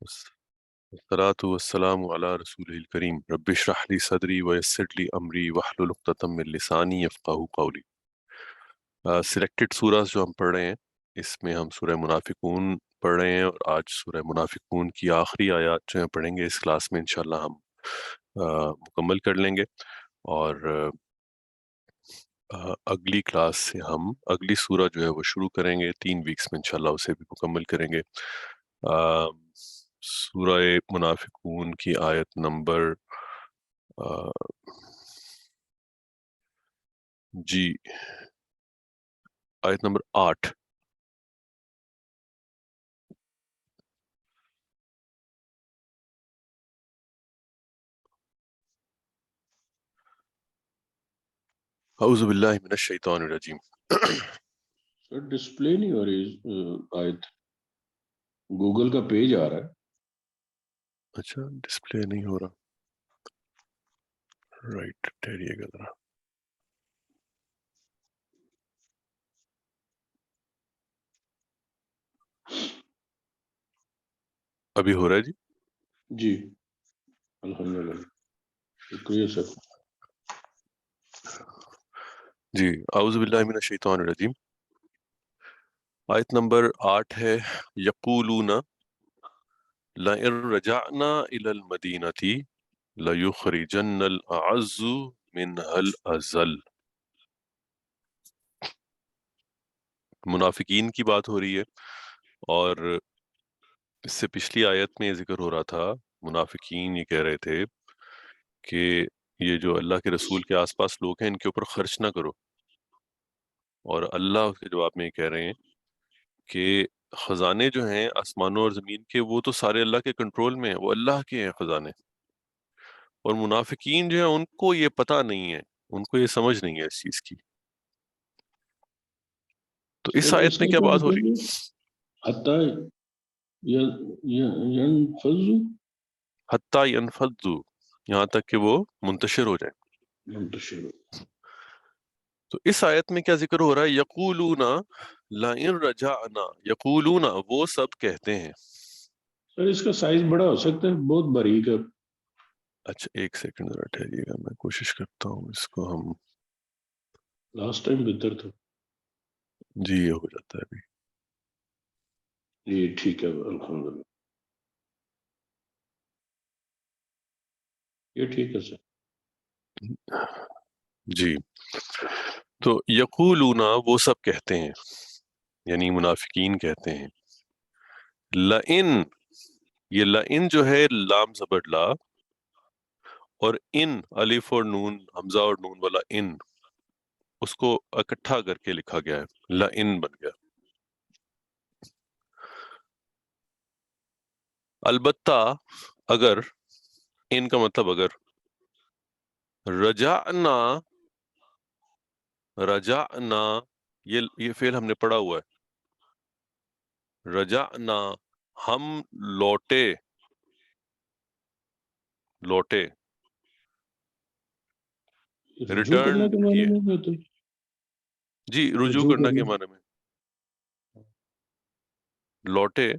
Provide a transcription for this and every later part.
والصلاة والسلام على رسوله الكريم رب اشرح لي صدري ويسر لي أمري واحلل عقدة من لساني يفقهوا قولي۔ سلیکٹڈ سورہز جو ہم پڑھ رہے ہیں اس میں ہم سورہ منافقون پڑھ رہے ہیں، اور آج سورہ منافقون کی آخری آیات جو ہیں پڑھیں گے اس کلاس میں انشاءاللہ ہم مکمل کر لیں گے، اور اگلی کلاس سے ہم اگلی سورہ جو ہے وہ شروع کریں گے، 3 ویکس میں انشاءاللہ اسے بھی مکمل کریں گے۔ سورہ منافقون کی آیت نمبر آیت نمبر 8۔ اعوذ باللہ من الشیطان الرجیم۔ سر ڈسپلے نہیں ہو رہی آیت، گوگل کا پیج آ رہا ہے۔ اچھا ڈسپلے نہیں ہو رہا، رائٹ، ٹھہریے گا ذرا۔ ابھی ہو رہا ہے جی؟ جی الحمدللہ، شکریہ سر۔ جی اعوذ باللہ من الشیطان الرجیم، آیت نمبر 8 ہے، یقولون لئن رجعنا الی المدینۃ لیخرجن الاعز منها الاذل۔ منافقین کی بات ہو رہی ہے، اور اس سے پچھلی آیت میں یہ ذکر ہو رہا تھا، منافقین یہ کہہ رہے تھے کہ یہ جو اللہ کے رسول کے آس پاس لوگ ہیں ان کے اوپر خرچ نہ کرو، اور اللہ اس کے جواب میں یہ کہہ رہے ہیں کہ خزانے جو ہیں آسمانوں اور زمین کے وہ تو سارے اللہ کے کنٹرول میں ہیں، وہ اللہ کے ہیں خزانے، اور منافقین جو ہیں ان کو یہ پتہ نہیں ہے، ان کو یہ سمجھ نہیں ہے اس چیز کی۔ تو اس سر آیت اس میں کا کیا کیا بات ہو مطلب رہی؟ ہے؟ حتی ینفذوا، حتی ینفذوا، یہاں تک کہ وہ منتشر ہو جائیں۔ منتشر۔ تو اس آیت میں کیا ذکر ہو رہا ہے؟ یقولون لئن رجعنا، یقولون وہ سب کہتے ہیں۔ سر اس کا سائز بڑا ہو سکتا ہے، بہت باریک ہے۔ اچھا ایک سیکنڈ ذرا ٹھہریے گا، میں کوشش کرتا ہوں اس کو ہم، لاسٹ ٹائم بہتر تھا۔ جی یہ ہو جاتا ہے ابھی۔ جی ٹھیک ہے الحمدللہ، یہ ٹھیک ہے سر۔ جی تو یقولون وہ سب کہتے ہیں، یعنی منافقین کہتے ہیں، لئن، یہ لئن جو ہے لام زبر لا، اور ان الف اور نون، حمزہ اور نون والا ان، اس کو اکٹھا کر کے لکھا گیا ہے، لئن بن گیا۔ البتہ اگر، ان کا مطلب اگر، رجعنا، رجعنا یہ فعل ہم نے پڑھا ہوا ہے، رجعنا ہم لوٹے، لوٹے، رجوع کرنے ریٹرن کے معنی کیے، میں ہوتے؟ جی رجوع رجوع کرنا کے کرنا، معنی میں، لوٹے،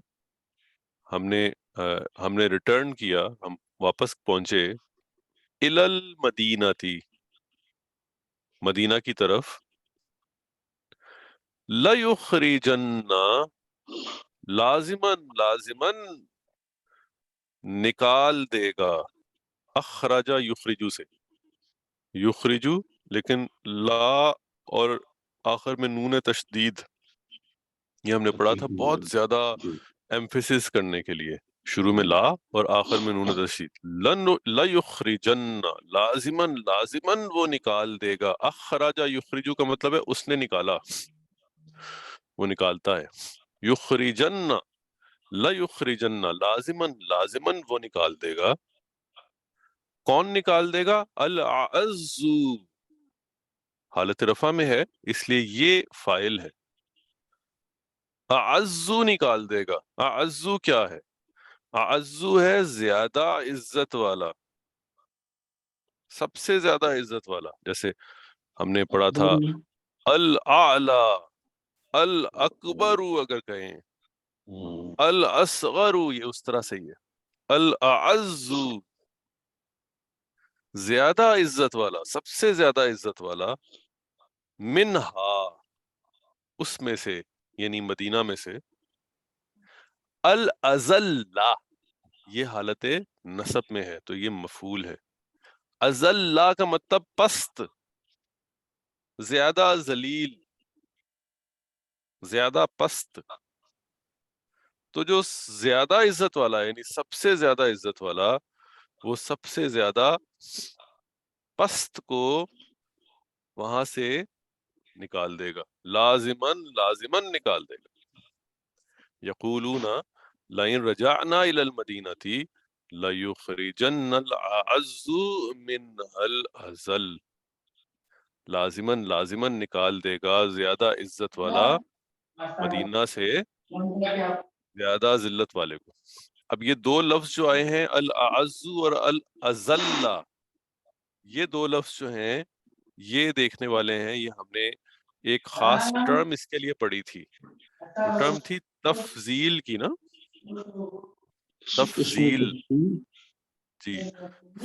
ہم نے ریٹرن کیا، ہم واپس پہنچے، الی المدینہ تھی، مدینہ کی طرف، لیخرجن، لازمن، لازمن نکال دے گا، اخرجا یخرجو سے، یخرجو، لیکن لا اور آخر میں نون تشدید، یہ ہم نے پڑھا تھا بہت زیادہ ایمفیسس کرنے کے لیے، شروع میں لا اور آخر میں نون تشدید، لیخرجن، لازمن، لازمن وہ نکال دے گا، اخرجا یخرجو کا مطلب ہے اس نے نکالا، وہ نکالتا ہے، یخرجن، لیخرجن، لازمن، لازمن وہ نکال دے گا، کون نکال دے گا؟ الاعز، حالت رفع میں ہے اس لیے یہ فاعل ہے، اعزو نکال دے گا۔ اعزو کیا ہے؟ اعزو ہے زیادہ عزت والا، سب سے زیادہ عزت والا، جیسے ہم نے پڑھا تھا الاعلی، الاکبر اگر کہیں، الاصغر یہ اس طرح سے ہی ہے، الاعز زیادہ عزت والا، سب سے زیادہ عزت والا، منہا اس میں سے یعنی مدینہ میں سے، الازل یہ حالت نصب میں ہے تو یہ مفعول ہے، ازل کا مطلب پست، زیادہ ذلیل، زیادہ پست، تو جو زیادہ عزت والا ہے یعنی سب سے زیادہ عزت والا، وہ سب سے زیادہ پست کو وہاں سے نکال دے گا، لازمن نکال دے گا۔ یقولون لئن رجعنا الى المدینہ لیخرجن الأعز منها الأذل، لازمن نکال دے گا زیادہ عزت والا مدینہ سے زیادہ ذلت والے کو۔ اب یہ دو لفظ جو آئے ہیں الاعز اور الاذل، یہ دو لفظ جو ہیں یہ دیکھنے والے ہیں، یہ ہم نے ایک خاص ٹرم اس کے لیے پڑھی تھی، وہ ٹرم تھی تفضیل کی نا، اس میں تفضیل، جی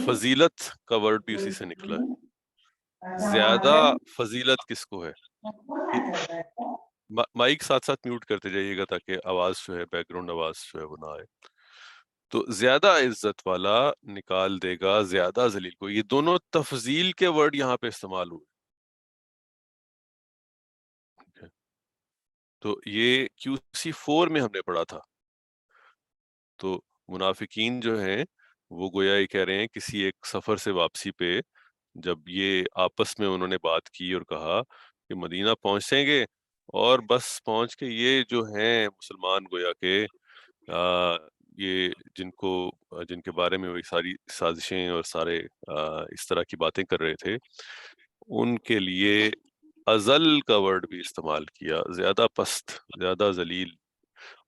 فضیلت کا ورڈ بھی اسی سے نکلا ہے۔ زیادہ فضیلت کس کو ہے؟ مائک ساتھ ساتھ میوٹ کرتے جائیے گا تاکہ آواز جو ہے بیک گراؤنڈ آواز جو ہے وہ نہ آئے۔ تو زیادہ عزت والا نکال دے گا زیادہ ذلیل کو، یہ دونوں تفضیل کے ورڈ یہاں پہ استعمال ہوئے۔ تو یہ QC4 میں ہم نے پڑھا تھا۔ تو منافقین جو ہیں وہ گویا یہ کہہ رہے ہیں کسی ایک سفر سے واپسی پہ جب یہ آپس میں انہوں نے بات کی اور کہا کہ مدینہ پہنچیں گے اور بس پہنچ کے یہ جو ہیں مسلمان گویا کہ یہ جن کے بارے میں وہی ساری سازشیں اور سارے اس طرح کی باتیں کر رہے تھے، ان کے لیے ازل کا ورڈ بھی استعمال کیا، زیادہ پست، زیادہ ذلیل،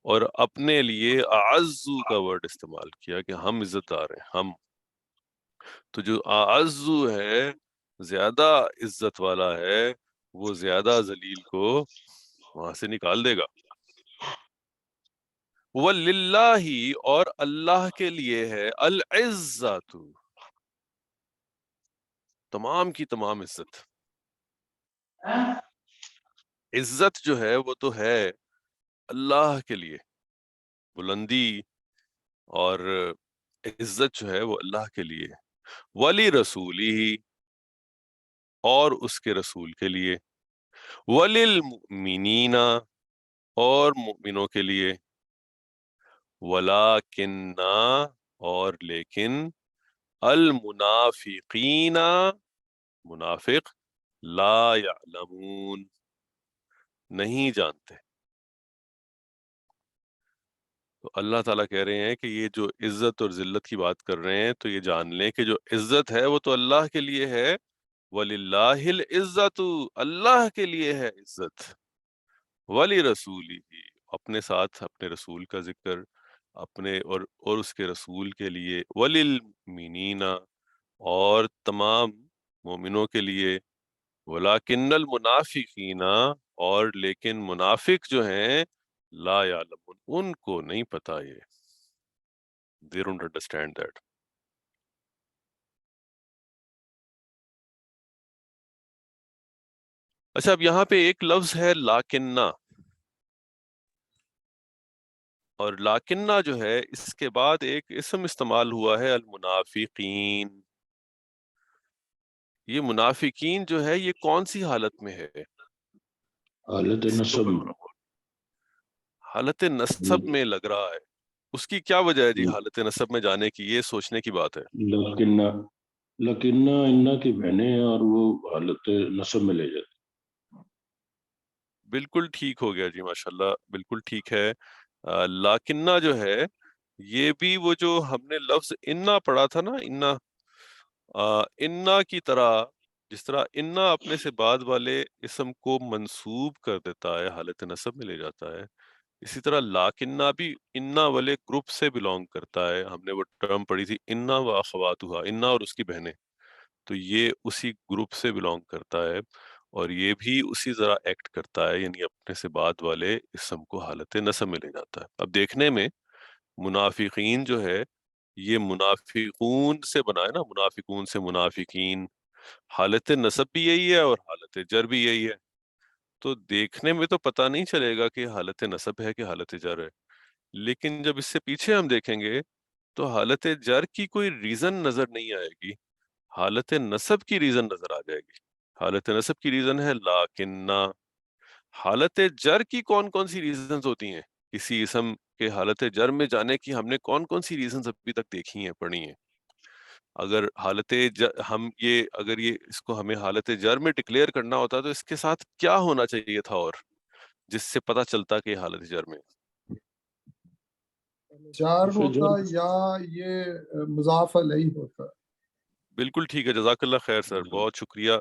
اور اپنے لیے اعزو کا ورڈ استعمال کیا کہ ہم عزت دار ہیں ہم۔ تو جو اعزو ہے، زیادہ عزت والا ہے، وہ زیادہ ذلیل کو وہاں سے نکال دے گا۔ وَلِلَّهِ اور اللہ کے لیے ہے، العزت تمام کی تمام عزت، عزت جو ہے وہ تو ہے اللہ کے لیے، بلندی اور عزت جو ہے وہ اللہ کے لیے، ولی رسولی اور اس کے رسول کے لیے، وللمؤمنین اور مؤمنوں کے لیے، ولیکن اور لیکن، المنافقین منافق، لا یعلمون نہیں جانتے۔ تو اللہ تعالیٰ کہہ رہے ہیں کہ یہ جو عزت اور ذلت کی بات کر رہے ہیں تو یہ جان لیں کہ جو عزت ہے وہ تو اللہ کے لیے ہے، وَلِلَّهِ الْعِزَّةُ اللہ کے لیے ہے عزت، وَلِرَسُولِهِ اپنے ساتھ اپنے رسول کا ذکر، اپنے اور اس کے رسول کے لیے، وَلِلْمُؤْمِنِينَ اور تمام مومنوں کے لیے، وَلَكِنَّ الْمُنَافِقِينَ اور لیکن منافق جو ہیں، لا یعلمون ان کو نہیں پتا، یہ they don't understand that۔ اچھا اب یہاں پہ ایک لفظ ہے لاکنہ، اور لاکنہ جو ہے اس کے بعد ایک اسم استعمال ہوا ہے المنافقین۔ یہ منافقین جو ہے یہ کون سی حالت میں ہے؟ حالت کسی کو نصب کوئی حالت نصب میں لگ رہا ہے، اس کی کیا وجہ ہے جی حالت نصب میں جانے کی؟ یہ سوچنے کی بات ہے۔ لکنہ انہ کی بہنیں ہیں اور وہ حالت نصب میں لے جاتے۔ بالکل ٹھیک ہو گیا جی، ماشاءاللہ بالکل ٹھیک ہے۔ لاکنہ جو ہے یہ بھی وہ جو ہم نے لفظ انا پڑھا تھا نا، انا کی طرح، جس طرح انا اپنے سے بعد والے اسم کو منصوب کر دیتا ہے، حالت نصب میں لے جاتا ہے، اسی طرح لاکنہ بھی انا والے گروپ سے بلونگ کرتا ہے۔ ہم نے وہ ٹرم پڑھی تھی انا و اخواتها، انا اور اس کی بہنیں، تو یہ اسی گروپ سے بلونگ کرتا ہے، اور یہ بھی اسی طرح ایکٹ کرتا ہے، یعنی اپنے سے بعد والے اسم کو حالت نصب میں لے جاتا ہے۔ اب دیکھنے میں منافقین جو ہے یہ منافقون سے بنا ہے نا، منافقون سے منافقین، حالت نصب بھی یہی ہے اور حالت جر بھی یہی ہے، تو دیکھنے میں تو پتہ نہیں چلے گا کہ حالت نصب ہے کہ حالت جر ہے، لیکن جب اس سے پیچھے ہم دیکھیں گے تو حالت جر کی کوئی ریزن نظر نہیں آئے گی، حالت نصب کی ریزن نظر آ جائے گی۔ حالت نصب کی ریزن ہے لاکنہ، حالت جر کی کون کون سی ریزنز ہوتی ہیں؟ کسی اسم کے حالت جر میں جانے کی ہم نے کون کون سی ریزنز ابھی تک دیکھی ہیں، پڑھی ہیں؟ اگر اگر یہ اس کو ہمیں حالت جر میں ڈکلیئر کرنا ہوتا تو اس کے ساتھ کیا ہونا چاہیے تھا اور جس سے پتہ چلتا کہ حالت جر میں جار اس ہوتا جر یا یہ مضاف علیہ ہوتا؟ بالکل ٹھیک ہے، جزاک اللہ خیر سر، بہت شکریہ۔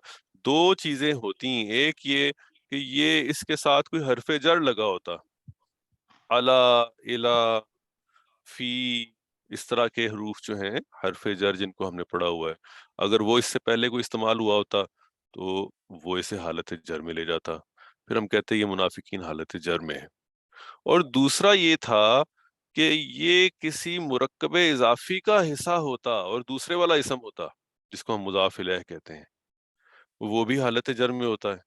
دو چیزیں ہوتی ہیں، ایک یہ کہ یہ اس کے ساتھ کوئی حرف جر لگا ہوتا، علا، الا، فی، اس طرح کے حروف جو ہیں حرف جر جن کو ہم نے پڑھا ہوا ہے، اگر وہ اس سے پہلے کوئی استعمال ہوا ہوتا تو وہ اسے حالت جر میں لے جاتا، پھر ہم کہتے ہیں یہ منافقین حالت جر میں ہے۔ اور دوسرا یہ تھا کہ یہ کسی مرکب اضافی کا حصہ ہوتا اور دوسرے والا اسم ہوتا جس کو ہم مضاف الیہ کہتے ہیں، وہ بھی حالت جر میں ہوتا ہے۔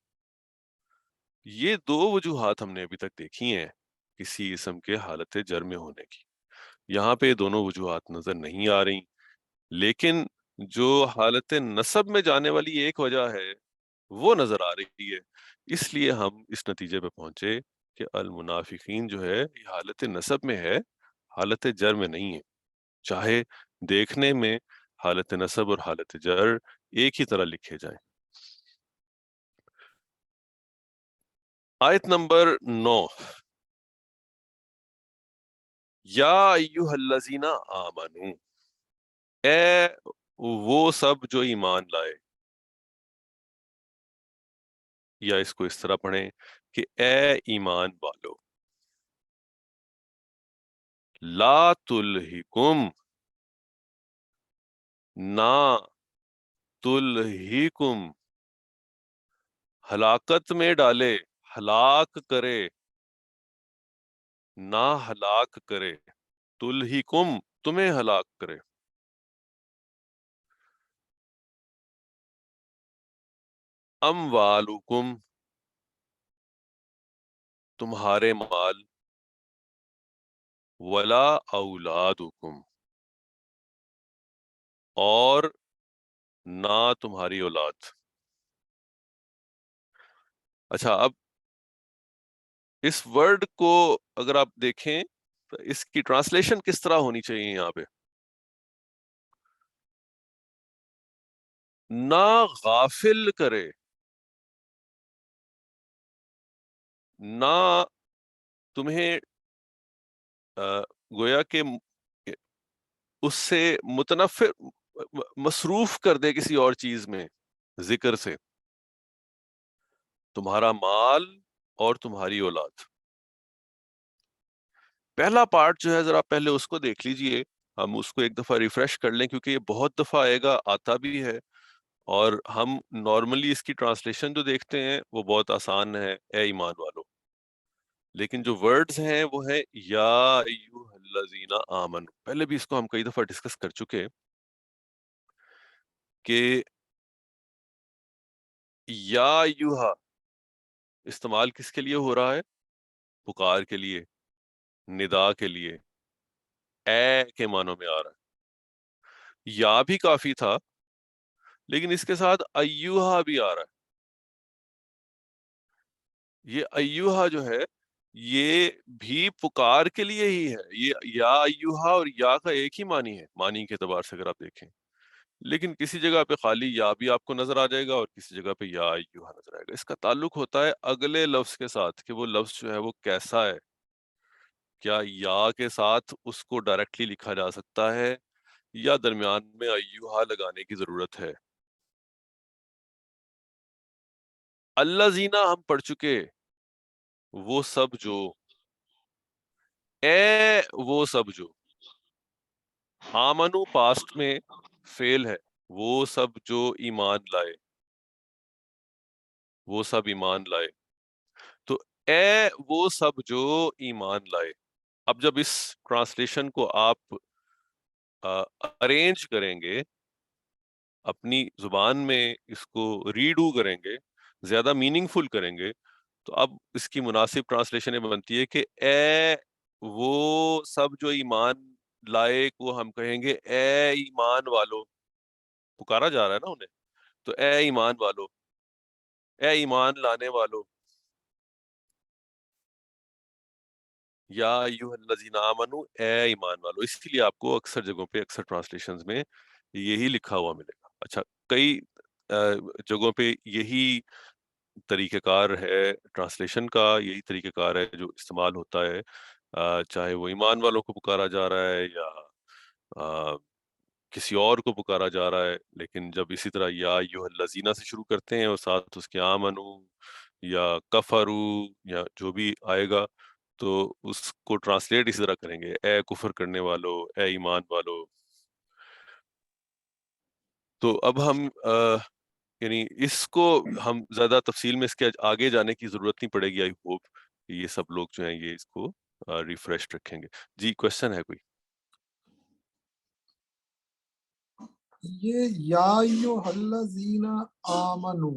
یہ دو وجوہات ہم نے ابھی تک دیکھی ہیں کسی اسم کے حالت جر میں ہونے کی، یہاں پہ دونوں وجوہات نظر نہیں آ رہی، لیکن جو حالت نصب میں جانے والی ایک وجہ ہے وہ نظر آ رہی ہے، اس لیے ہم اس نتیجے پہ پہنچے کہ المنافقین جو ہے یہ حالت نصب میں ہے، حالت جر میں نہیں ہے، چاہے دیکھنے میں حالت نصب اور حالت جر ایک ہی طرح لکھے جائیں۔ آیت نمبر 9، یا ایھا الذین آمنو، اے وہ سب جو ایمان لائے، یا اس کو اس طرح پڑھیں کہ اے ایمان والو، لا تلہکم، نہ تلہکم، ہلاکت میں ڈالے، ہلاک کرے، نہ ہلاک کرے، تلہکم، تمہیں ہلاک کرے، اموالکم، تمہارے مال، ولا اولادکم، اور نہ تمہاری اولاد۔ اچھا، اب اس ورڈ کو اگر آپ دیکھیں تو اس کی ٹرانسلیشن کس طرح ہونی چاہیے یہاں پہ؟ نہ غافل کرے، نہ تمہیں گویا کہ اس سے متنفر، مصروف کر دے کسی اور چیز میں، ذکر سے، تمہارا مال اور تمہاری اولاد۔ پہلا پارٹ جو ہے ذرا پہلے اس کو دیکھ لیجئے، ہم اس کو ایک دفعہ ریفریش کر لیں کیونکہ یہ بہت دفعہ آئے گا، آتا بھی ہے، اور ہم نارملی اس کی ٹرانسلیشن جو دیکھتے ہیں وہ بہت آسان ہے، اے ایمان والو، لیکن جو ورڈز ہیں وہ ہے یا ایھا الذین آمنو۔ پہلے بھی اس کو ہم کئی دفعہ ڈسکس کر چکے کہ یا ایھا استعمال کس کے لیے ہو رہا ہے؟ پکار کے لیے، ندا کے لیے، اے کے معنوں میں آ رہا ہے۔ یا بھی کافی تھا لیکن اس کے ساتھ ایھا بھی آ رہا ہے۔ یہ ایھا جو ہے یہ بھی پکار کے لیے ہی ہے، یہ یا ایھا اور یا کا ایک ہی معنی ہے، معنی کے اعتبار سے اگر آپ دیکھیں، لیکن کسی جگہ پہ خالی یا بھی آپ کو نظر آ جائے گا اور کسی جگہ پہ یا ایھا نظر آئے گا۔ اس کا تعلق ہوتا ہے اگلے لفظ کے ساتھ کہ وہ لفظ جو ہے وہ کیسا ہے، کیا یا کے ساتھ اس کو ڈائریکٹلی لکھا جا سکتا ہے یا درمیان میں ایھا لگانے کی ضرورت ہے۔ الذین ہم پڑھ چکے، وہ سب جو، اے وہ سب جو، آمنو پاسٹ میں فعل ہے، وہ سب جو ایمان لائے، وہ سب ایمان لائے. تو اے وہ سب جو ایمان لائے. اب جب اس ٹرانسلیشن کو آپ ارینج کریں گے اپنی زبان میں، اس کو ریڈو کریں گے، زیادہ میننگ فل کریں گے، تو اب اس کی مناسب ٹرانسلیشن یہ بنتی ہے کہ اے وہ سب جو ایمان لائے کو ہم کہیں گے اے ایمان والو. پکارا جا رہا ہے نا انہیں، تو اے ایمان والو، اے ایمان لانے والو. یا ایھا الذین آمنو، اے ایمان والو. اس لیے آپ کو اکثر جگہوں پہ، اکثر ٹرانسلیشنز میں یہی لکھا ہوا ملے گا. اچھا، کئی جگہوں پہ یہی طریقہ کار ہے ٹرانسلیشن کا، یہی طریقہ کار ہے جو استعمال ہوتا ہے، چاہے وہ ایمان والوں کو پکارا جا رہا ہے یا کسی اور کو پکارا جا رہا ہے. لیکن جب اسی طرح یا ایھا الذین سے شروع کرتے ہیں اور ساتھ اس کے آمنو یا کفرو یا جو بھی آئے گا، تو اس کو ٹرانسلیٹ اسی طرح کریں گے، اے کفر کرنے والو، اے ایمان والو. تو اب ہم یعنی اس کو ہم زیادہ تفصیل میں اس کے آگے جانے کی ضرورت نہیں پڑے گی. آئی ہوپ یہ سب لوگ جو ہیں یہ اس کو ریفریش رکھیں گے. جی کوشچن ہے کوئی؟ یہ یا ایھا الذین آمنو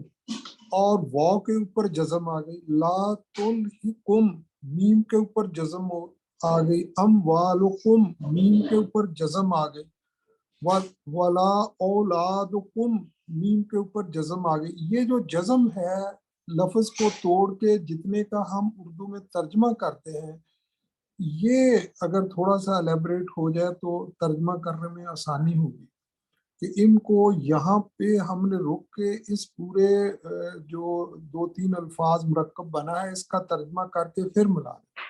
اور واو کے اوپر جزم آ گئی، لا تلہکم میم کے اوپر جزم آ گئی، اموالکم میم کے اوپر جزم آ گئی، ولا اولادکم میم کے اوپر جزم آ گئی. یہ جو جزم ہے لفظ کو توڑ کے جتنے کا ہم اردو میں ترجمہ کرتے ہیں، یہ اگر تھوڑا سا الیبریٹ ہو جائے تو ترجمہ کرنے میں آسانی ہوگی کہ ان کو یہاں پہ ہم نے رک کے اس پورے جو 2-3 الفاظ مرکب بنا ہے اس کا ترجمہ کر کے پھر ملا دیں.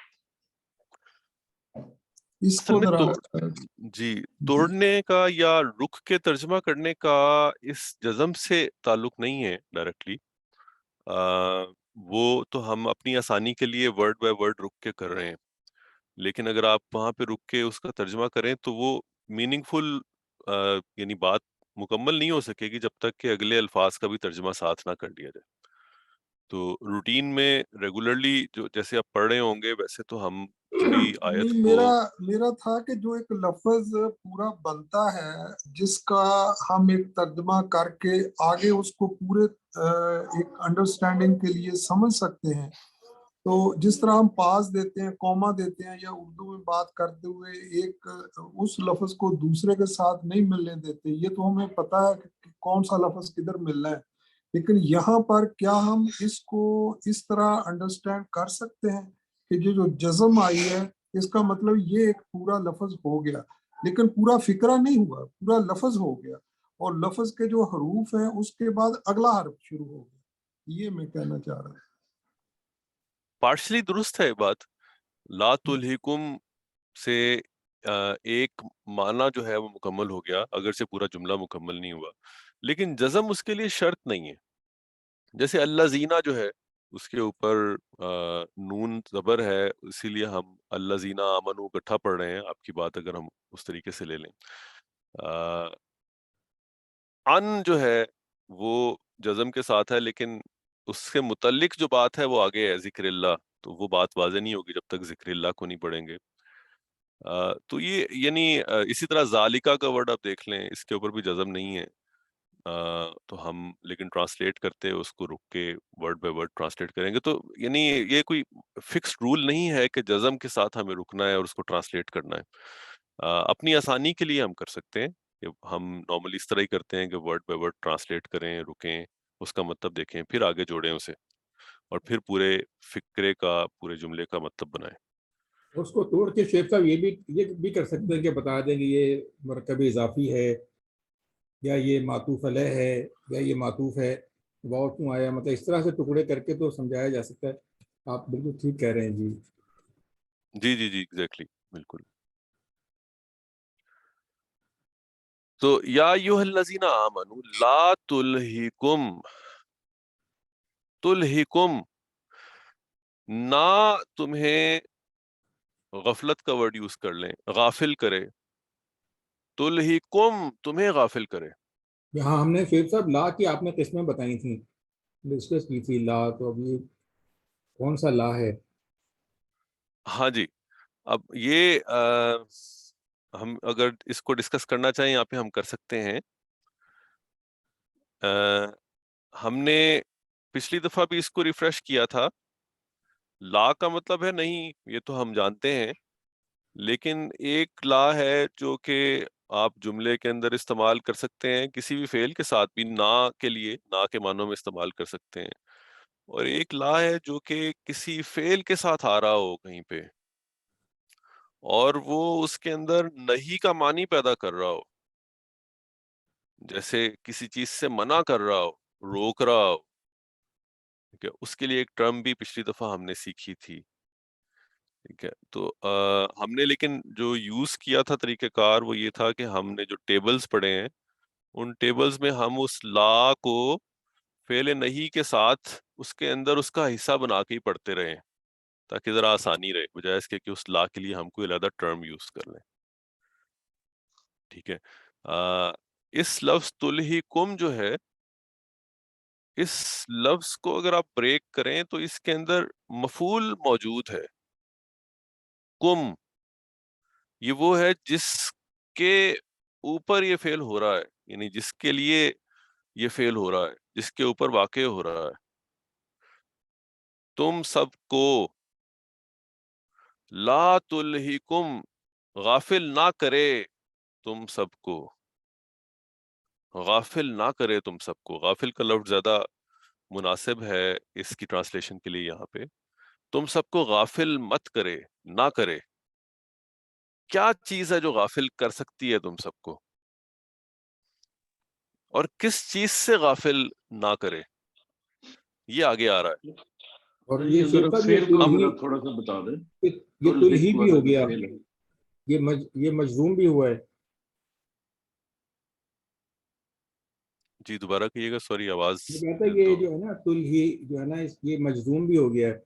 اس اصل کو میں ذرا جی توڑنے کا یا رک کے ترجمہ کرنے کا اس جزم سے تعلق نہیں ہے ڈائریکٹلی. وہ تو ہم اپنی آسانی کے لیے ورڈ بائی ورڈ رک کے کر رہے ہیں، لیکن اگر آپ وہاں پہ رک کے اس کا ترجمہ کریں تو وہ میننگ فل یعنی بات مکمل نہیں ہو سکے گی جب تک کہ اگلے الفاظ کا بھی ترجمہ ساتھ نہ کر لیا جائے. تو روٹین میں ریگولرلی جو جیسے آپ پڑھ رہے ہوں گے ویسے تو ہم پوری آیت نہیں، کو میرا تھا کہ جو ایک لفظ پورا بنتا ہے جس کا ہم ایک ترجمہ کر کے آگے اس کو پورے ایک انڈرسٹینڈنگ کے لیے سمجھ سکتے ہیں. تو جس طرح ہم پاس دیتے ہیں، کوما دیتے ہیں، یا اردو میں بات کرتے ہوئے ایک اس لفظ کو دوسرے کے ساتھ نہیں ملنے دیتے، یہ تو ہمیں پتا ہے کہ کون سا لفظ کدھر ملنا ہے. لیکن یہاں پر کیا ہم اس کو اس طرح انڈرسٹینڈ کر سکتے ہیں کہ جو جزم آئی ہے اس کا مطلب یہ ایک پورا لفظ ہو گیا، لیکن پورا فکرہ نہیں ہوا، پورا لفظ ہو گیا، اور لفظ کے جو حروف ہیں اس کے بعد اگلا حرف شروع ہو گیا. یہ میں کہنا چاہ رہا ہوں. پارشلی درست ہے بات. لا تلہکم سے ایک معنی جو ہے وہ مکمل ہو گیا، اگرچہ پورا جملہ مکمل نہیں ہوا، لیکن جزم اس کے لیے شرط نہیں ہے. جیسے اللہ زینہ جو ہے اس کے اوپر نون زبر ہے، اسی لیے ہم اللہ زینہ آمنو اکٹھا پڑھ رہے ہیں. آپ کی بات اگر ہم اس طریقے سے لے لیں، ان جو ہے وہ جزم کے ساتھ ہے، لیکن اس سے متعلق جو بات ہے وہ آگے ہے ذکر اللہ، تو وہ بات واضح نہیں ہوگی جب تک ذکر اللہ کو نہیں پڑھیں گے. تو یہ یعنی اسی طرح ذالکہ کا ورڈ آپ دیکھ لیں، اس کے اوپر بھی جزم نہیں ہے. تو ہم لیکن ٹرانسلیٹ کرتے اس کو رک کے ورڈ بائی ورڈ ٹرانسلیٹ کریں گے. تو یعنی یہ کوئی فکسڈ رول نہیں ہے کہ جزم کے ساتھ ہمیں رکنا ہے اور اس کو ٹرانسلیٹ کرنا ہے. اپنی آسانی کے لیے ہم کر سکتے ہیں کہ ہم نارملی اس طرح ہی کرتے ہیں کہ ورڈ بائی ورڈ ٹرانسلیٹ کریں، رکیں، اس کا مطلب دیکھیں، پھر آگے جوڑیں اسے، اور پھر پورے فکرے کا، پورے جملے کا مطلب بنائیں. اس کو توڑ کے شیخ صاحب یہ بھی کر سکتے ہیں کہ بتا دیں کہ یہ مرکب اضافی ہے یا یہ معطوف علیہ ہے یا یہ معطوف ہے، واو کیوں آیا، مطلب اس طرح سے ٹکڑے کر کے تو سمجھایا جا سکتا ہے. آپ بالکل ٹھیک کہہ رہے ہیں. جی جی جی جی ایگزیکٹلی، بالکل. تو یا ایھا الذین آمنوا لا تلہکم نہ تمہیں غفلت کا ورڈ یوز کر لیں، غافل کرے، تلہکم تمہیں غافل کرے. یہاں ہم نے شیخ صاحب لا کی آپ نے قسمیں بتائی تھیں، ڈسکس کی تھی لا، تو اب یہ کون سا لا ہے؟ ہاں جی، اب یہ ہم اگر اس کو ڈسکس کرنا چاہیں یہاں پہ ہم کر سکتے ہیں. ہم نے پچھلی دفعہ بھی اس کو ریفریش کیا تھا. لا کا مطلب ہے نہیں، یہ تو ہم جانتے ہیں، لیکن ایک لا ہے جو کہ آپ جملے کے اندر استعمال کر سکتے ہیں، کسی بھی فعل کے ساتھ بھی نہ کے لیے، نہ کے معنوں میں استعمال کر سکتے ہیں. اور ایک لا ہے جو کہ کسی فعل کے ساتھ آ رہا ہو کہیں پہ، اور وہ اس کے اندر نہیں کا معنی پیدا کر رہا ہو، جیسے کسی چیز سے منع کر رہا ہو، روک رہا ہو. ٹھیک ہے، اس کے لیے ایک ٹرم بھی پچھلی دفعہ ہم نے سیکھی تھی. ٹھیک ہے، تو ہم نے لیکن جو یوز کیا تھا طریقہ کار وہ یہ تھا کہ ہم نے جو ٹیبلز پڑھے ہیں ان ٹیبلز میں ہم اس لا کو فعل نہیں کے ساتھ اس کے اندر اس کا حصہ بنا کے ہی پڑھتے رہے، تاکہ ذرا آسانی رہے، بجائے اس کے کہ اس لا کے لیے ہم کوئی علیحدہ ٹرم یوز کر لیں. ٹھیک ہے، اس لفظ تلہیکم جو ہے، اس لفظ کو اگر آپ بریک کریں تو اس کے اندر مفعول موجود ہے. کم، یہ وہ ہے جس کے اوپر یہ فعل ہو رہا ہے، یعنی جس کے لیے یہ فعل ہو رہا ہے، جس کے اوپر واقع ہو رہا ہے. تم سب کو، لا تلہیکم، غافل نہ کرے تم سب کو، غافل نہ کرے تم سب کو. غافل کا لفظ زیادہ مناسب ہے اس کی ٹرانسلیشن کے لیے یہاں پہ. تم سب کو غافل مت کرے، نہ کرے. کیا چیز ہے جو غافل کر سکتی ہے تم سب کو، اور کس چیز سے غافل نہ کرے، یہ آگے آ رہا ہے. اور یہ یہ ذرا شیخ صاحب یہ فعل کو تلہی، ذرا تھوڑا سا بتا دیں. یہ تلہی تلحق بھی والا ہو جو گیا، فعل ہے، یہ مجزوم بھی ہوا ہے. جی دوبارہ کہیے گا، سوری آواز یہ کہتا ہے یہ تو. جو ہے نا تلہی جو ہے نا، یہ مجزوم بھی ہو گیا ہے،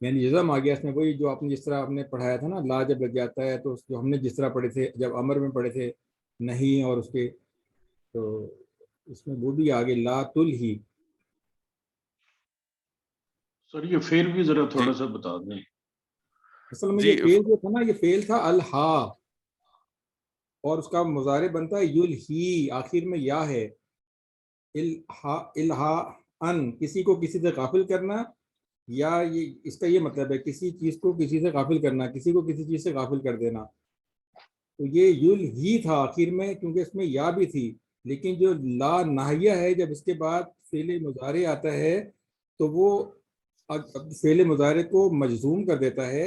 یعنی جزم آ گیا اس میں. وہی جو آپ نے جس طرح آپ نے پڑھایا تھا نا، لا جب لگ جاتا ہے تو جو ہم نے جس طرح پڑھے تھے جب امر میں پڑھے تھے نہیں، اور اس کے تو اس میں وہ بھی آگے لا تلہی. سر یہ فعل بھی ذرا جی تھوڑا سا بتا دیں. اصل میں یہ جی فعل جو تھا نا، یہ فعل تھا الہا، اور اس کا مضارع بنتا ہے یلہی، آخر میں یا ہے. الہا ان، کسی کو کسی سے غافل کرنا، یا یہ اس کا یہ مطلب ہے کسی چیز کو کسی سے غافل کرنا، کسی کو کسی چیز سے غافل کر دینا. تو یہ یلہی تھا آخر میں، کیونکہ اس میں یا بھی تھی. لیکن جو لا ناہیہ ہے، جب اس کے بعد فعل مضارع آتا ہے تو وہ فعل مضارع کو مجزوم کر دیتا ہے،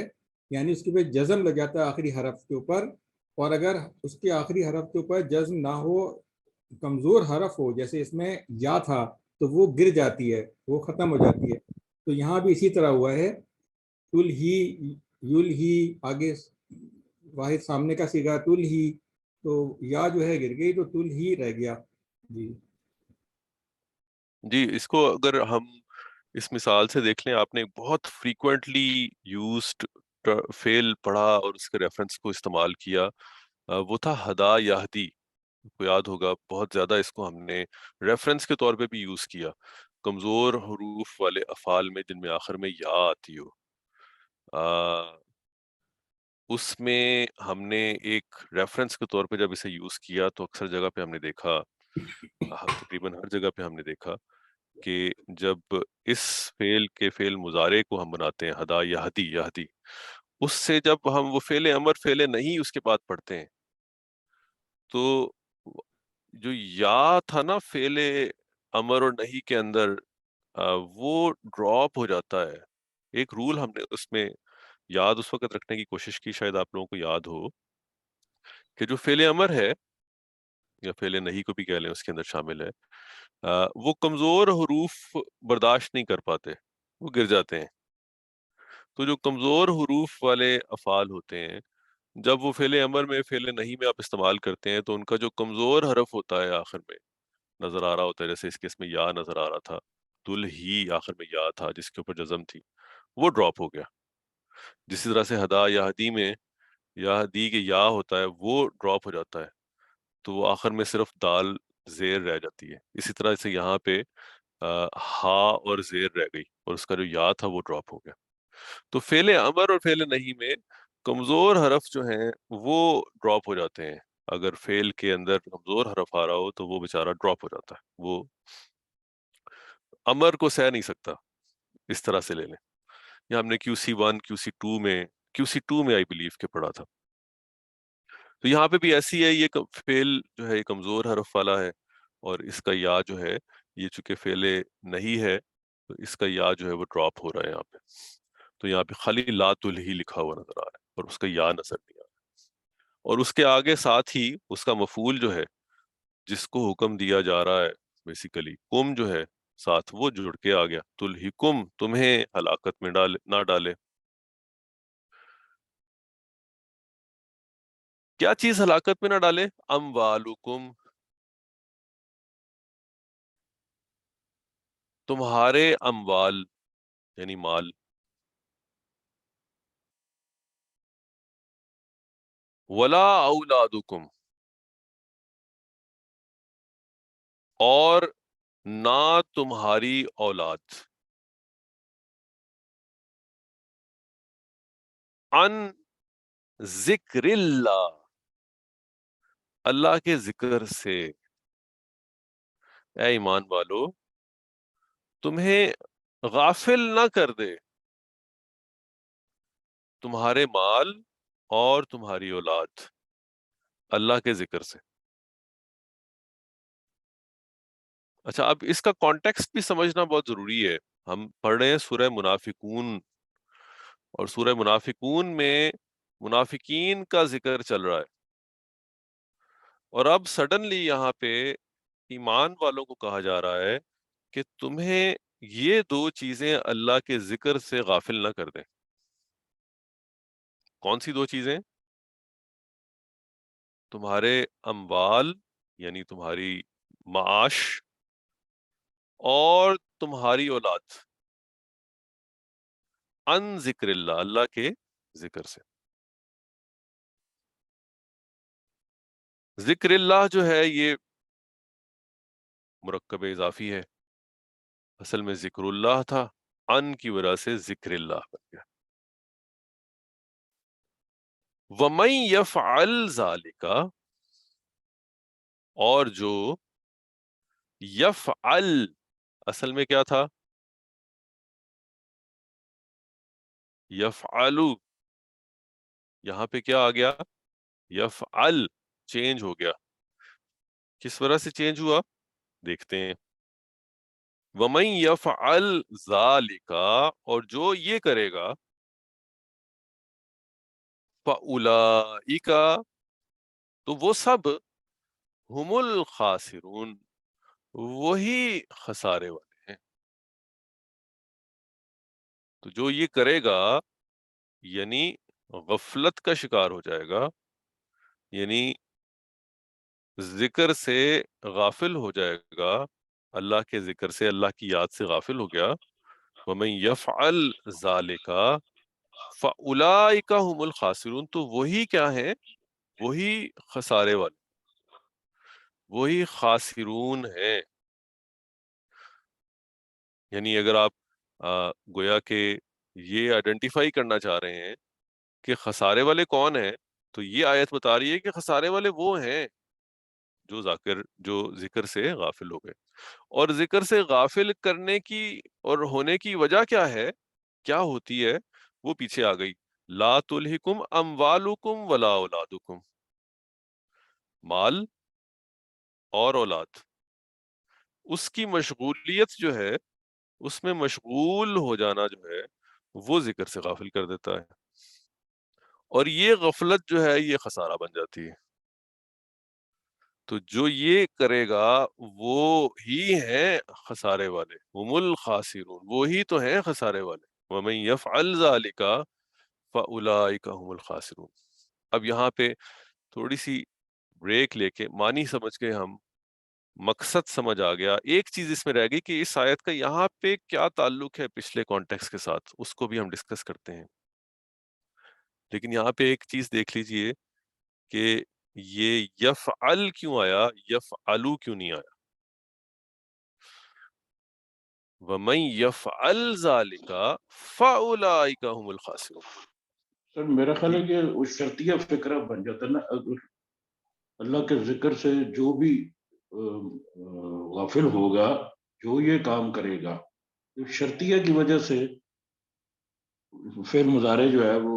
یعنی اس کے پہ جزم لگ جاتا ہے آخری حرف کے اوپر. اور اگر اس کے آخری حرف کے اوپر جزم نہ ہو، کمزور حرف ہو، جیسے اس میں یا تھا، تو وہ گر جاتی ہے، وہ ختم ہو جاتی ہے. تو یہاں بھی اسی طرح ہوا ہے، تل ہی، یل ہی، آگے واحد سامنے کا صیغہ تل ہی، تو یا جو ہے گر گئی تو تل ہی رہ گیا. جی جی، اس کو اگر ہم اس مثال سے دیکھ لیں، آپ نے ایک بہت فریکوینٹلی یوزڈ فعل پڑھا اور اس کے ریفرنس کو استعمال کیا، وہ تھا ہدا یہدی. کو یاد ہوگا بہت زیادہ اس کو ہم نے ریفرنس کے طور پہ بھی یوز کیا، کمزور حروف والے افعال میں جن میں آخر میں یا آتی ہو. اس میں ہم نے ایک ریفرنس کے طور پہ جب اسے یوز کیا تو اکثر جگہ پہ ہم نے دیکھا، تقریباً ہر جگہ پہ ہم نے دیکھا کہ جب اس فعل کے فعل مضارع کو ہم بناتے ہیں ہدا یہدی، یہدی، اس سے جب ہم وہ فعل امر فعل نہیں اس کے بعد پڑھتے ہیں تو جو یا تھا نا فعل امر اور نہیں کے اندر، وہ ڈراپ ہو جاتا ہے. ایک رول ہم نے اس میں یاد اس وقت رکھنے کی کوشش کی، شاید آپ لوگوں کو یاد ہو، کہ جو فعل امر ہے یا فعل نہیں کو بھی کہہ لیں، اس کے اندر شامل ہے، وہ کمزور حروف برداشت نہیں کر پاتے، وہ گر جاتے ہیں. تو جو کمزور حروف والے افعال ہوتے ہیں، جب وہ فعل امر میں فعل نہیں میں آپ استعمال کرتے ہیں تو ان کا جو کمزور حرف ہوتا ہے آخر میں نظر آ رہا ہوتا ہے، جیسے اس کیس میں یا نظر آ رہا تھا، تل ہی آخر میں یا تھا جس کے اوپر جزم تھی، وہ ڈراپ ہو گیا. جسی طرح سے ہدا یا ہدی میں یا ہدی کے یا ہوتا ہے، وہ ڈراپ ہو جاتا ہے، تو وہ آخر میں صرف دال زیر رہ جاتی ہے. اسی طرح سے یہاں پہ ہا اور زیر رہ گئی اور اس کا جو یا تھا وہ ڈراپ ہو گیا. تو فعل امر اور فعل نہیں میں کمزور حرف جو ہیں وہ ڈراپ ہو جاتے ہیں. اگر فعل کے اندر کمزور حرف آ رہا ہو تو وہ بیچارہ ڈراپ ہو جاتا ہے. وہ امر کو سہ نہیں سکتا. اس طرح سے لے لیں. یا ہم نے QC1 QC2 میں آئی بلیو کے پڑھا تھا. تو یہاں پہ بھی ایسی ہے. یہ فعل جو ہے یہ کمزور حرف والا ہے اور اس کا یا جو ہے یہ چونکہ فعل نہیں ہے تو اس کا یا جو ہے وہ ڈراپ ہو رہا ہے یہاں پہ. تو یہاں پہ خالی لا تلہی لکھا ہوا نظر آ رہا ہے اور اس کا یا نظر نہیں آ رہا. اور اس کے آگے ساتھ ہی اس کا مفعول جو ہے جس کو حکم دیا جا رہا ہے بیسیکلی کم جو ہے ساتھ وہ جڑ کے آ گیا. تلہکم تمہیں ہلاکت میں نہ ڈالے. کیا چیز ہلاکت میں نہ ڈالے؟ اموالکم تمہارے اموال یعنی مال. ولا اولادکم اور نہ تمہاری اولاد. ان ذکر اللہ اللہ کے ذکر سے. اے ایمان والو تمہیں غافل نہ کر دے تمہارے مال اور تمہاری اولاد اللہ کے ذکر سے. اچھا اب اس کا کانٹیکسٹ بھی سمجھنا بہت ضروری ہے. ہم پڑھ رہے ہیں سورہ منافقون اور سورہ منافقون میں منافقین کا ذکر چل رہا ہے اور اب سڈنلی یہاں پہ ایمان والوں کو کہا جا رہا ہے کہ تمہیں یہ دو چیزیں اللہ کے ذکر سے غافل نہ کر دیں. کون سی دو چیزیں؟ تمہارے اموال یعنی تمہاری معاش اور تمہاری اولاد ان ذکر اللہ اللہ کے ذکر سے. ذکر اللہ جو ہے یہ مرکب اضافی ہے. اصل میں ذکر اللہ تھا ان کی وجہ سے ذکر اللہ بن گیا. وَمَن يَفْعَلْ ذَلِكَ اور جو یفعل اصل میں کیا تھا؟ یفعلو. یہاں پہ کیا آ گیا؟ یفعل چینج ہو گیا. کس وجہ سے چینج ہوا دیکھتے ہیں. وَمَن يَفْعَلْ ذَلِكَ اور جو یہ کرے گا فَأُولَئِكَ تو وہ سب ہم الخاسرون وہی خسارے والے ہیں. تو جو یہ کرے گا یعنی غفلت کا شکار ہو جائے گا یعنی ذکر سے غافل ہو جائے گا اللہ کے ذکر سے اللہ کی یاد سے غافل ہو گیا. وَمَن يَفْعَلْ ذَلِكَ فَأُولَئِكَ هُمُ الْخَاسِرُونَ تو وہی کیا ہیں؟ وہی خسارے والے وہی خاسرون ہیں. یعنی اگر آپ گویا کہ یہ آئیڈینٹیفائی کرنا چاہ رہے ہیں کہ خسارے والے کون ہیں تو یہ آیت بتا رہی ہے کہ خسارے والے وہ ہیں جو ذکر سے غافل ہو گئے. اور ذکر سے غافل کرنے کی اور ہونے کی وجہ کیا ہے، کیا ہوتی ہے، وہ پیچھے آ گئی. لا تلہکم اموالکم ولا اولادکم مال اور اولاد اس کی مشغولیت جو ہے اس میں مشغول ہو جانا جو ہے وہ ذکر سے غافل کر دیتا ہے اور یہ غفلت جو ہے یہ خسارہ بن جاتی ہے. تو جو یہ کرے گا وہ ہی ہیں خسارے والے ہم الخاسرون وہی تو ہیں خسارے والے. وَمَن يَفْعَلْ ذَلِكَ فَأُولَئِكَ هُمُ الْخَاسِرُونَ. اب یہاں پہ تھوڑی سی بریک لے کے معنی سمجھ کے ہم مقصد سمجھ آ گیا. ایک چیز اس میں رہ گئی کہ اس آیت کا یہاں پہ کیا تعلق ہے پچھلے کانٹیکس کے ساتھ، اس کو بھی ہم ڈسکس کرتے ہیں. لیکن یہاں پہ ایک چیز دیکھ لیجئے کہ یہ یفعل کیوں آیا، یفعلو کیوں نہیں آیا. وَمَن يَفْعَلْ ذَلِكَ فَأُولَٰئِكَ هُمُ الْخَاسِرُونَ. سر میرا خیال ہے کہ وہ شرطیہ فکرہ بن جاتا ہے نا، اگر اللہ کے ذکر سے جو بھی غافل ہوگا، جو یہ کام کرے گا، شرطیہ کی وجہ سے فعل مضارع جو ہے وہ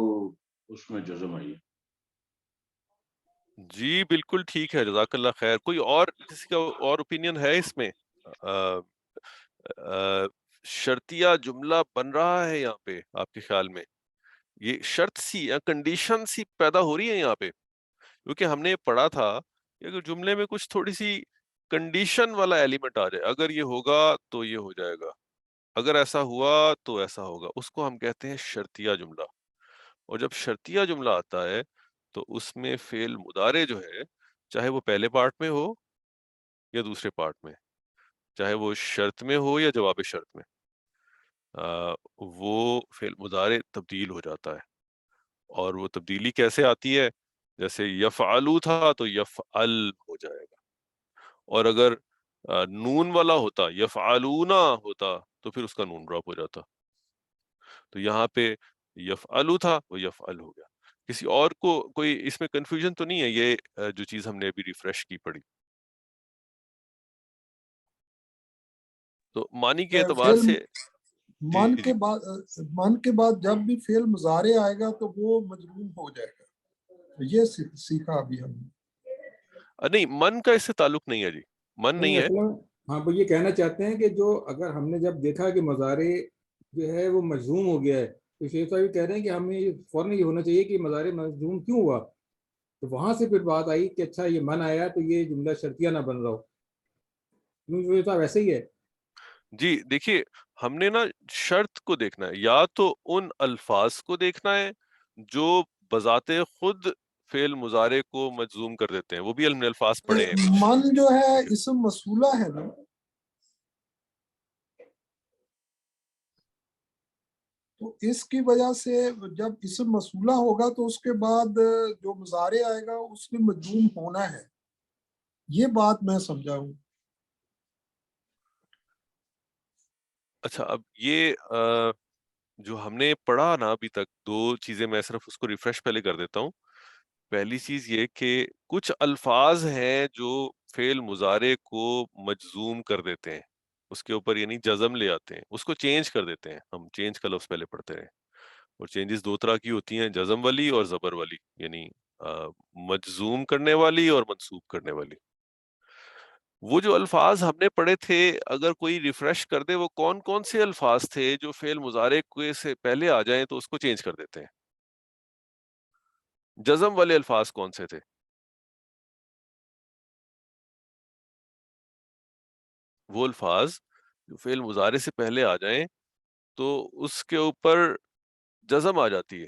اس میں جزم آئی ہے۔ جی بالکل ٹھیک ہے، جزاک اللہ خیر. کوئی اور کسی کا اور اوپینین ہے اس میں؟ شرطیہ جملہ بن رہا ہے یہاں پہ آپ کے خیال میں؟ یہ شرط سی یا کنڈیشن سی پیدا ہو رہی ہے یہاں پہ؟ کیونکہ ہم نے پڑھا تھا کہ اگر جملے میں کچھ تھوڑی سی کنڈیشن والا ایلیمنٹ آ جائے، اگر یہ ہوگا تو یہ ہو جائے گا، اگر ایسا ہوا تو ایسا ہوگا، اس کو ہم کہتے ہیں شرطیہ جملہ. اور جب شرطیہ جملہ آتا ہے تو اس میں فعل مضارع جو ہے، چاہے وہ پہلے پارٹ میں ہو یا دوسرے پارٹ میں، چاہے وہ شرط میں ہو یا جواب شرط میں، وہ فعل مضارع تبدیل ہو جاتا ہے. اور وہ تبدیلی کیسے آتی ہے؟ جیسے یفعلو تھا تو یفعل ہو جائے گا، اور اگر نون والا ہوتا، یفعلونا ہوتا، تو پھر اس کا نون ڈراپ ہو جاتا. تو یہاں پہ یفعلو تھا وہ یفعل ہو گیا. کسی اور کو کوئی اس میں کنفیوژن تو نہیں ہے؟ یہ جو چیز ہم نے ابھی ریفریش کی پڑھی، تو معنی کے اعتبار فعل سے من جی کے بعد جب بھی فعل مضارع آئے گا تو وہ مجزوم ہو جائے گا. یہ سیکھا ابھی ہم نے. نہیں، من کا اس سے تعلق نہیں ہے جی، من نہیں ہے. اصل ہاں وہ یہ کہنا چاہتے ہیں کہ جو اگر ہم نے جب دیکھا کہ مضارع جو ہے وہ مجزوم ہو گیا ہے، تو شیخ صاحب یہ کہہ رہے ہیں کہ ہمیں فوراً یہ ہونا چاہیے کہ مضارع مجزوم کیوں ہوا. تو وہاں سے پھر بات آئی کہ اچھا یہ من آیا تو یہ جملہ شرطیہ نہ بن رہا ہو. کیوں شیخ صاحب ایسے ہی ہے؟ جی دیکھیے، ہم نے نا شرط کو دیکھنا ہے، یا تو ان الفاظ کو دیکھنا ہے جو بذات خود فعل مضارع کو مجزوم کر دیتے ہیں. وہ بھی علم نے الفاظ پڑھے ہیں کچھ. من جو ہے اسم موصولہ ہے نا، تو اس کی وجہ سے جب اسم موصولہ ہوگا تو اس کے بعد جو مضارع آئے گا اس میں مجزوم ہونا ہے. یہ بات میں سمجھا ہوں. اچھا، اب یہ جو ہم نے پڑھا نا ابھی تک، دو چیزیں میں صرف اس کو ریفریش پہلے کر دیتا ہوں. پہلی چیز یہ کہ کچھ الفاظ ہیں جو فعل مضارع کو مجزوم کر دیتے ہیں، اس کے اوپر یعنی جزم لے آتے ہیں، اس کو چینج کر دیتے ہیں. ہم چینج کا لفظ پہلے پڑھتے ہیں، اور چینجز دو طرح کی ہوتی ہیں، جزم والی اور زبر والی، یعنی مجزوم کرنے والی اور منصوب کرنے والی. وہ جو الفاظ ہم نے پڑھے تھے، اگر کوئی ریفریش کر دے، وہ کون کون سے الفاظ تھے جو فعل مضارع سے پہلے آ جائیں تو اس کو چینج کر دیتے ہیں؟ جزم والے الفاظ کون سے تھے؟ وہ الفاظ جو فعل مضارع سے پہلے آ جائیں تو اس کے اوپر جزم آ جاتی ہے.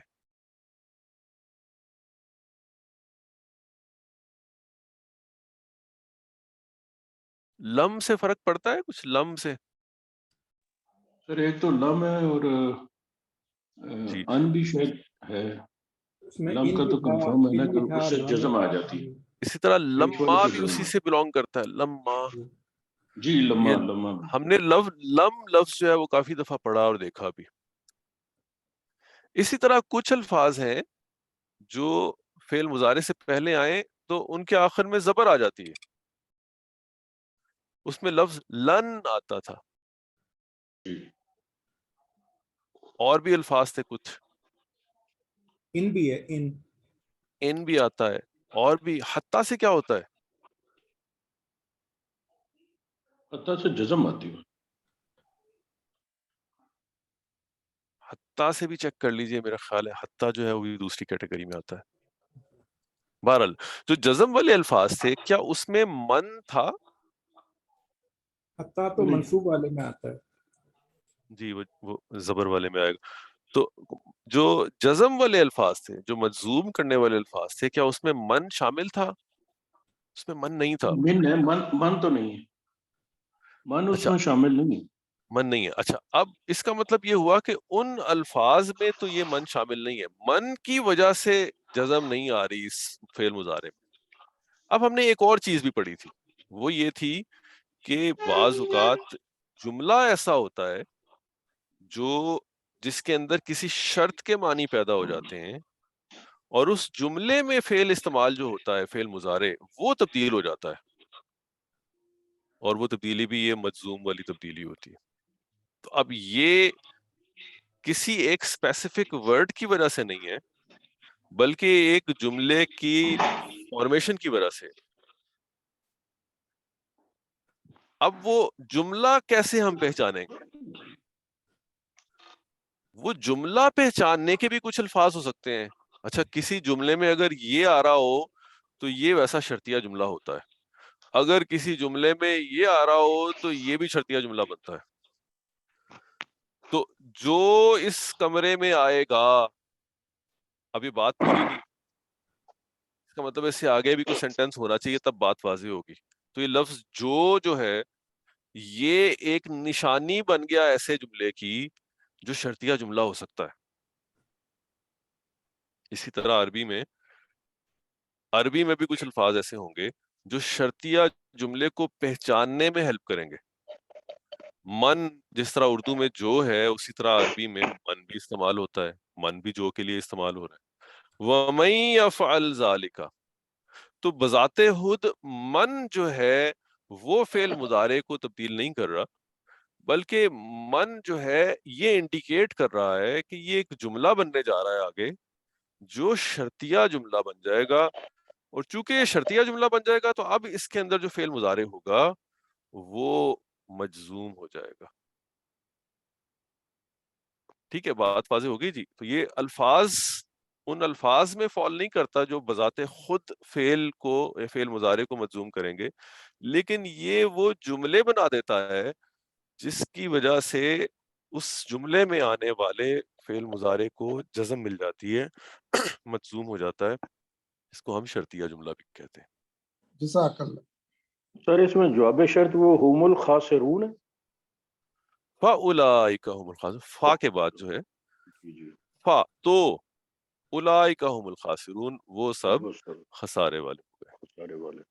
لم سے فرق پڑتا ہے کچھ؟ لم سے سر ایک تو لم ہے اور جی، ان بھی شاید ہے. اس میں لم ان کا بھی تو تھا، کنفرم ہے نا ان کہ بھی تھا، اس سے لم جزم آ جاتی ہے. اسی طرح بیچ والے لما سے بھی جزم اسی آ سے بلونگ کرتا ہے. لما، جی لما یہ لما ہم نے لم لفظ جو ہے وہ کافی دفعہ پڑھا اور دیکھا بھی. اسی طرح کچھ الفاظ ہیں جو فعل مضارع سے پہلے آئیں تو ان کے آخر میں زبر آ جاتی ہے. اس میں لفظ لن آتا تھا، جی. اور بھی الفاظ تھے کچھ، ان بھی ہے، ان بھی آتا ہے، اور بھی. حتیٰ سے کیا ہوتا ہے؟ حتیٰ سے جزم آتی ہے. حتیٰ سے بھی چیک کر لیجئے، میرا خیال ہے حتیٰ جو ہے وہ بھی دوسری کیٹیگری میں آتا ہے. بہرحال جو جزم والے الفاظ تھے، کیا اس میں من تھا؟ حتیٰ تو نہیں. منصوب والے میں آتا ہے. جی وہ زبر والے میں آئے گا. تو جو جزم والے الفاظ تھے، جو مجزوم کرنے والے الفاظ تھے، کیا اس میں من شامل تھا؟ اس میں من نہیں تھا. من ہے، من تو نہیں ہے، من اس اچھا، میں شامل نہیں ہے. من نہیں ہے. اچھا، اب اس کا مطلب یہ ہوا کہ ان الفاظ میں تو یہ من شامل نہیں ہے، من کی وجہ سے جزم نہیں آ رہی اس فعل مضارع میں. اب ہم نے ایک اور چیز بھی پڑھی تھی، وہ یہ تھی کہ بعض اوقات جملہ ایسا ہوتا ہے جس کے اندر کسی شرط کے معنی پیدا ہو جاتے ہیں اور اس جملے میں فعل استعمال جو ہوتا ہے فعل مضارع وہ تبدیل ہو جاتا ہے، اور وہ تبدیلی بھی یہ مجزوم والی تبدیلی ہوتی ہے. تو اب یہ کسی ایک اسپیسیفک ورڈ کی وجہ سے نہیں ہے بلکہ ایک جملے کی فارمیشن کی وجہ سے. اب وہ جملہ کیسے ہم پہچانیں گے؟ وہ جملہ پہچاننے کے بھی کچھ الفاظ ہو سکتے ہیں. اچھا کسی جملے میں اگر یہ آ رہا ہو تو یہ ویسا شرطیہ جملہ ہوتا ہے، اگر کسی جملے میں یہ آ رہا ہو تو یہ بھی شرطیہ جملہ بنتا ہے. تو جو اس کمرے میں آئے گا، ابھی بات پوری نہیں، اس کا مطلب اس سے آگے بھی کوئی سینٹینس ہونا چاہیے تب بات واضح ہوگی. تو یہ لفظ جو ہے یہ ایک نشانی بن گیا ایسے جملے کی جو شرطیہ جملہ ہو سکتا ہے. اسی طرح عربی میں بھی کچھ الفاظ ایسے ہوں گے جو شرطیہ جملے کو پہچاننے میں ہیلپ کریں گے. من جس طرح اردو میں جو ہے اسی طرح عربی میں من بھی استعمال ہوتا ہے، من بھی جو کے لیے استعمال ہو رہا ہے. وَمَن يَفْعَلْ ذَلِكَ، تو بذات خود من جو ہے وہ فعل مضارع کو تبدیل نہیں کر رہا، بلکہ من جو ہے یہ انڈیکیٹ کر رہا ہے کہ یہ ایک جملہ بننے جا رہا ہے آگے جو شرطیہ جملہ بن جائے گا. اور چونکہ یہ شرطیہ جملہ بن جائے گا تو اب اس کے اندر جو فعل مضارع ہوگا وہ مجزوم ہو جائے گا. ٹھیک ہے، بات واضح ہو گئی جی. تو یہ الفاظ ان الفاظ میں فال نہیں کرتا جو بذات خود فعل مضارع کو مجزوم کریں گے، لیکن یہ وہ جملے بنا دیتا ہے جس کی وجہ سے اس جملے میں آنے والے فعل مضارع کو جزم مل جاتی ہے، مجزوم ہو جاتا ہے. اس کو ہم شرطیہ جملہ بھی کہتے ہیں. جزاک اللہ. سر اس میں جواب شرط وہ هم الخاسرون ہے. فَأُولَئِكَ هُمُ الْخَاسِرُونَ، فا کے بعد جو ہے جی فا، تو اولئک هم الخاسرون، وہ سب وہ سر خسارے والے ہو گئے. سارے والے.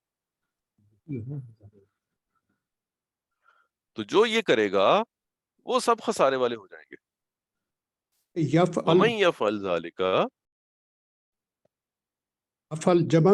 تو جو یہ کرے گا وہ سب خسارے والے ہو جائیں گے. یفعل وَمَن يَفْعَلْ ذَلِكَ، افعل جمع